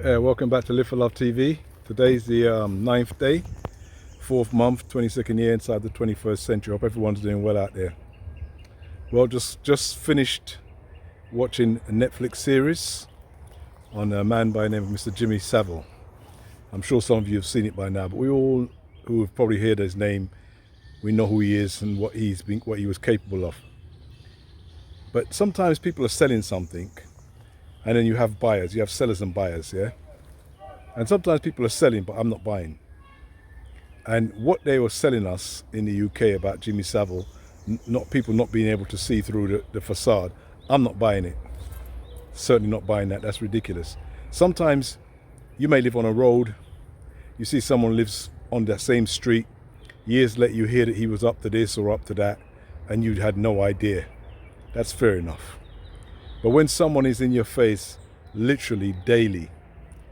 Welcome back to Live for Love TV. Today's the ninth day, 4th month, 22nd year inside the 21st century. Hope everyone's doing well out there. Well, just finished watching a Netflix series on a man by the name of Mr. Jimmy Saville. I'm sure some of you have seen it by now, but we all who have probably heard his name, we know who he is and what he was capable of. But sometimes people are selling something, and then you have buyers, you have sellers and buyers, yeah? And sometimes people are selling, but I'm not buying. And what they were selling us in the UK about Jimmy Saville, people not being able to see through the facade, I'm not buying it. Certainly not buying that, that's ridiculous. Sometimes you may live on a road, you see someone lives on that same street, years later you hear that he was up to this or up to that, and you had no idea. That's fair enough. But when someone is in your face, literally daily,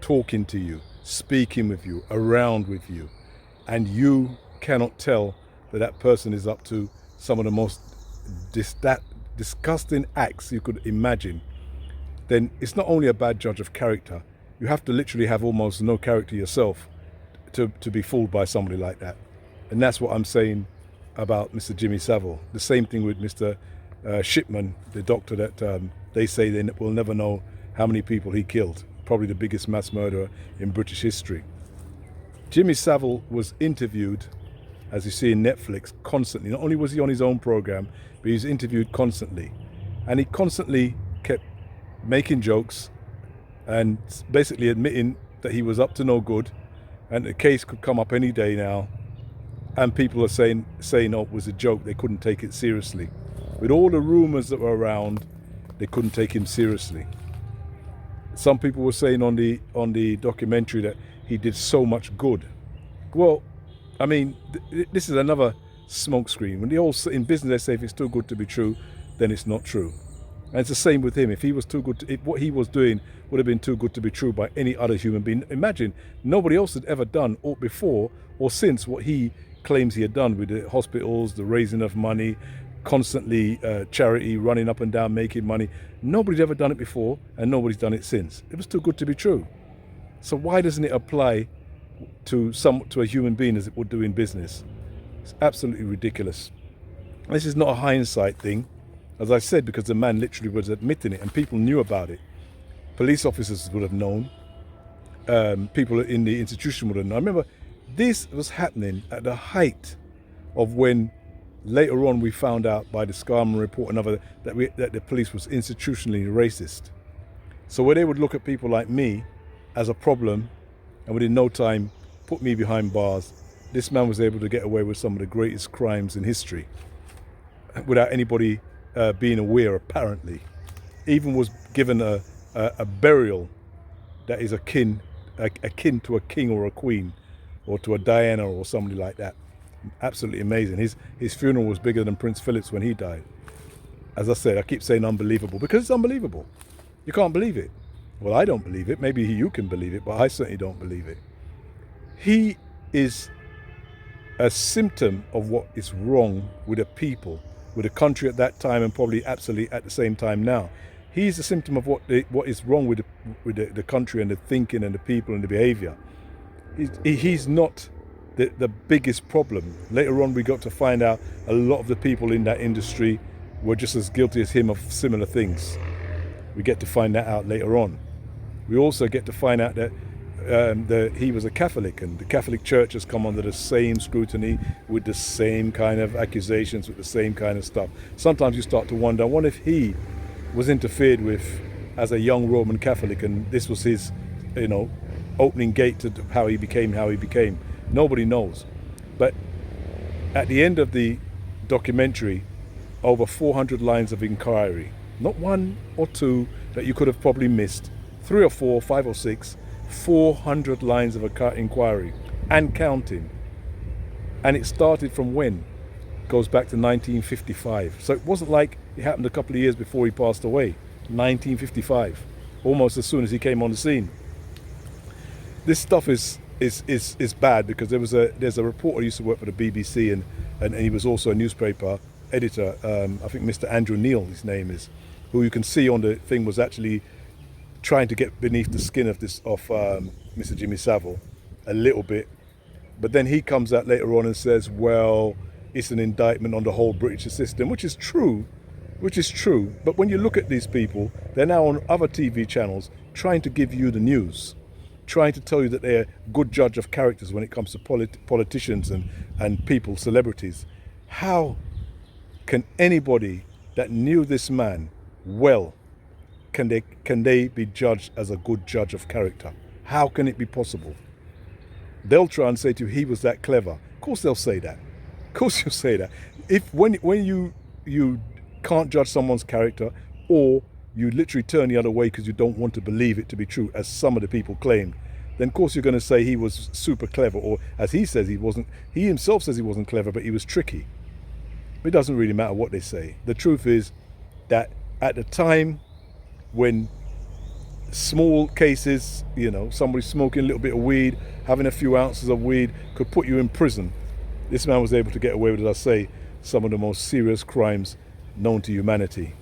talking to you, speaking with you, around with you, and you cannot tell that that person is up to some of the most disgusting acts you could imagine, then it's not only a bad judge of character, you have to literally have almost no character yourself to be fooled by somebody like that. And that's what I'm saying about Mr. Jimmy Saville. The same thing with Mr. Shipman, the doctor that they say they will never know how many people he killed. Probably the biggest mass murderer in British history. Jimmy Saville was interviewed, as you see in Netflix, constantly. Not only was he on his own program, but he was interviewed constantly. And he constantly kept making jokes and basically admitting that he was up to no good, and the case could come up any day now. And people are saying oh, it was a joke, they couldn't take it seriously. With all the rumors that were around, they couldn't take him seriously. Some people were saying on the documentary that he did so much good. Well, I mean, this is another smokescreen. When in business they say if it's too good to be true, then it's not true. And it's the same with him. If he was too good, if what he was doing would have been too good to be true by any other human being. Imagine nobody else had ever done or before or since what he claims he had done with the hospitals, the raising of money, constantly charity, running up and down, making money. Nobody's ever done it before, and nobody's done it since. It was too good to be true. So why doesn't it apply to a human being as it would do in business? It's absolutely ridiculous. This is not a hindsight thing, as I said, because the man literally was admitting it, and people knew about it. Police officers would have known. People in the institution would have known. I remember this was happening at the height of when later on we found out by the Scarman report and other that the police was institutionally racist. So where they would look at people like me as a problem and within no time put me behind bars, this man was able to get away with some of the greatest crimes in history without anybody being aware, apparently. Even was given a burial that is akin to a king or a queen or to a Diana or somebody like that. Absolutely amazing. His funeral was bigger than Prince Philip's when he died. As I said, I keep saying unbelievable because it's unbelievable. You can't believe it. Well, I don't believe it. Maybe you can believe it, but I certainly don't believe it. He is a symptom of what is wrong with the people, with the country at that time, and probably absolutely at the same time now. He's a symptom of what is wrong with the country and the thinking and the people and the behavior. He's not the biggest problem. Later on we got to find out a lot of the people in that industry were just as guilty as him of similar things. We get to find that out later on. We also get to find out that he was a Catholic, and the Catholic Church has come under the same scrutiny with the same kind of accusations, with the same kind of stuff. Sometimes you start to wonder, I wonder if he was interfered with as a young Roman Catholic, and this was his, opening gate to how he became. Nobody knows. But at the end of the documentary, over 400 lines of inquiry, not one or two that you could have probably missed, 3 or 4, 5 or 6, 400 lines of inquiry and counting. And it started from when? It goes back to 1955. So it wasn't like it happened a couple of years before he passed away. 1955, almost as soon as he came on the scene. This stuff is bad because there's a reporter who used to work for the BBC and he was also a newspaper editor. I think Mr. Andrew Neil, his name is, who you can see on the thing was actually trying to get beneath the skin of Mr. Jimmy Savile a little bit. But then he comes out later on and says, well, it's an indictment on the whole British system, which is true. But when you look at these people, they're now on other TV channels trying to give you the news, trying to tell you that they're a good judge of characters when it comes to politicians and people, celebrities. How can anybody that knew this man well, can they be judged as a good judge of character? How can it be possible? They'll try and say to you, he was that clever. Of course they'll say that. Of course you'll say that. If when you can't judge someone's character, or you literally turn the other way because you don't want to believe it to be true, as some of the people claimed, then of course you're going to say he was super clever, or as he says he wasn't. He himself says he wasn't clever, but he was tricky. It doesn't really matter what they say. The truth is that at the time when small cases, somebody smoking a little bit of weed, having a few ounces of weed could put you in prison, this man was able to get away with, as I say, some of the most serious crimes known to humanity.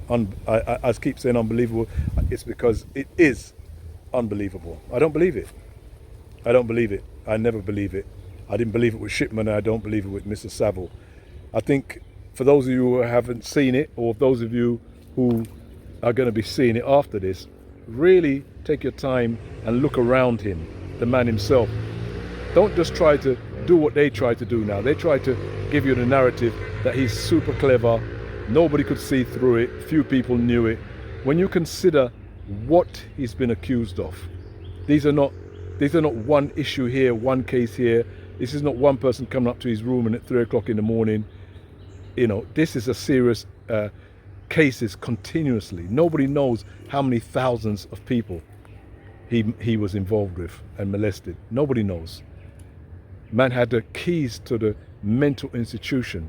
I keep saying unbelievable. It's because it is unbelievable. I don't believe it. I never believe it. I didn't believe it with Shipman, and I don't believe it with Mr. Saville. I think for those of you who haven't seen it, or those of you who are going to be seeing it after this, really take your time and look around him, the man himself. Don't just try to do what they try to do now. They try to give you the narrative that he's super clever, nobody could see through it, few people knew it. When you consider what he's been accused of, these are not one issue here, one case here. This is not one person coming up to his room and at 3 o'clock in the morning. This is a serious cases continuously. Nobody knows how many thousands of people he was involved with and molested. Nobody knows. Man had the keys to the mental institution,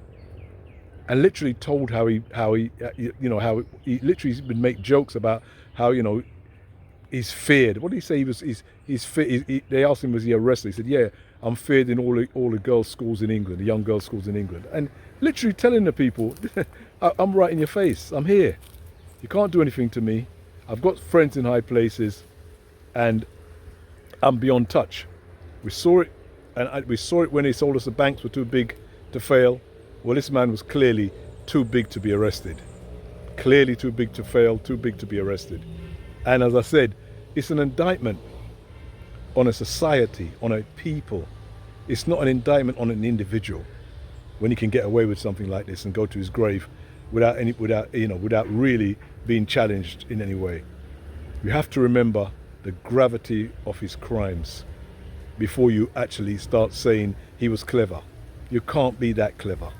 and literally told how he literally would make jokes about how he's feared. What did he say? They asked him, was he arrested? He said, yeah, I'm feared in all the girls' schools in England, the young girls' schools in England. And literally telling the people, I'm right in your face. I'm here. You can't do anything to me. I've got friends in high places, and I'm beyond touch. We saw it, and we saw it when they told us the banks were too big to fail. Well, this man was clearly too big to be arrested. Clearly too big to fail, too big to be arrested. And as I said, it's an indictment on a society, on a people. It's not an indictment on an individual. When he can get away with something like this and go to his grave without really being challenged in any way. You have to remember the gravity of his crimes before you actually start saying he was clever. You can't be that clever.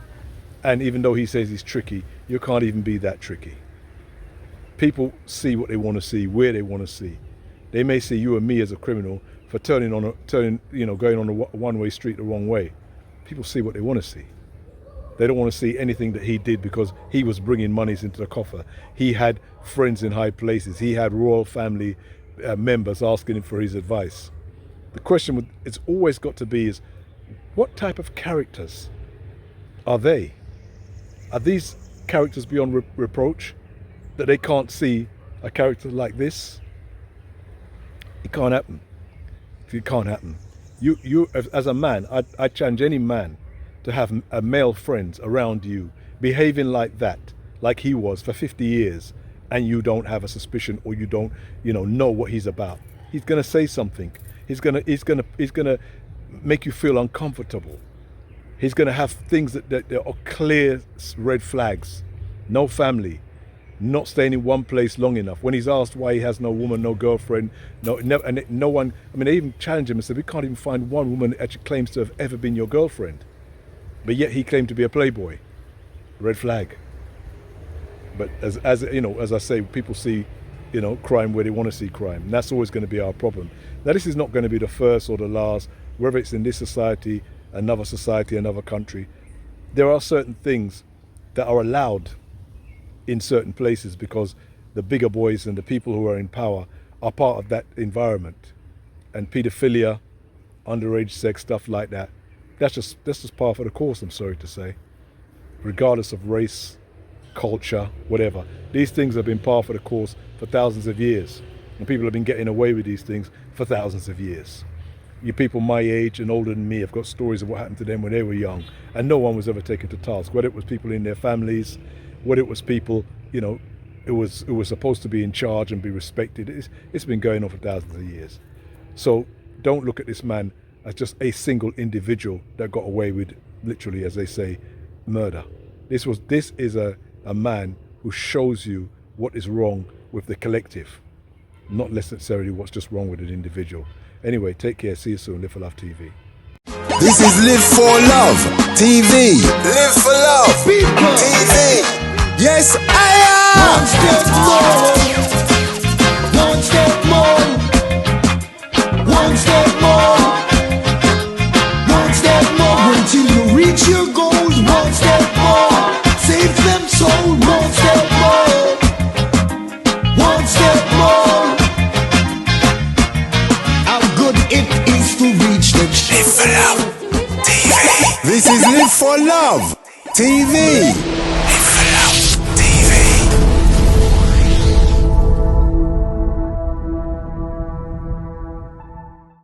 And even though he says he's tricky, you can't even be that tricky. People see what they want to see, where they want to see. They may see you and me as a criminal for going on a one-way street the wrong way. People see what they want to see. They don't want to see anything that he did because he was bringing monies into the coffer. He had friends in high places. He had royal family members asking him for his advice. The question it's always got to be is, what type of characters are they? Are these characters beyond reproach, that they can't see a character like this? It can't happen. It can't happen. You as a man, I challenge any man to have a male friends around you behaving like that, like he was for 50 years, and you don't have a suspicion, or you don't know what he's about. He's going to say something. He's going to make you feel uncomfortable. He's going to have things that are clear red flags. No family, not staying in one place long enough. When he's asked why he has no woman, no girlfriend, no one, they even challenge him and say, we can't even find one woman that actually claims to have ever been your girlfriend. But yet he claimed to be a playboy. Red flag. But as I say, people see, crime where they want to see crime. And that's always going to be our problem. Now, this is not going to be the first or the last, whether it's in this society, another country. There are certain things that are allowed in certain places because the bigger boys and the people who are in power are part of that environment. And paedophilia, underage sex, stuff like that, that's just part of the course, I'm sorry to say. Regardless of race, culture, whatever. These things have been part of the course for thousands of years. And people have been getting away with these things for thousands of years. You people my age and older than me have got stories of what happened to them when they were young, and no one was ever taken to task, whether it was people in their families, whether it was people, you know, it was supposed to be in charge and be respected. It's been going on for thousands of years. So don't look at this man as just a single individual that got away with, literally, as they say, murder. This is a man who shows you what is wrong with the collective, not necessarily what's just wrong with an individual. Anyway, take care. See you soon. Live for Love TV. This is Live for Love TV. Live for Love TV. Yes, I am. One step more. One step more. One step more. Until you reach your goals. One step more. Save them soul. One step more. One step more. How good it is to reach the Live for Love TV. This is Live for Love TV.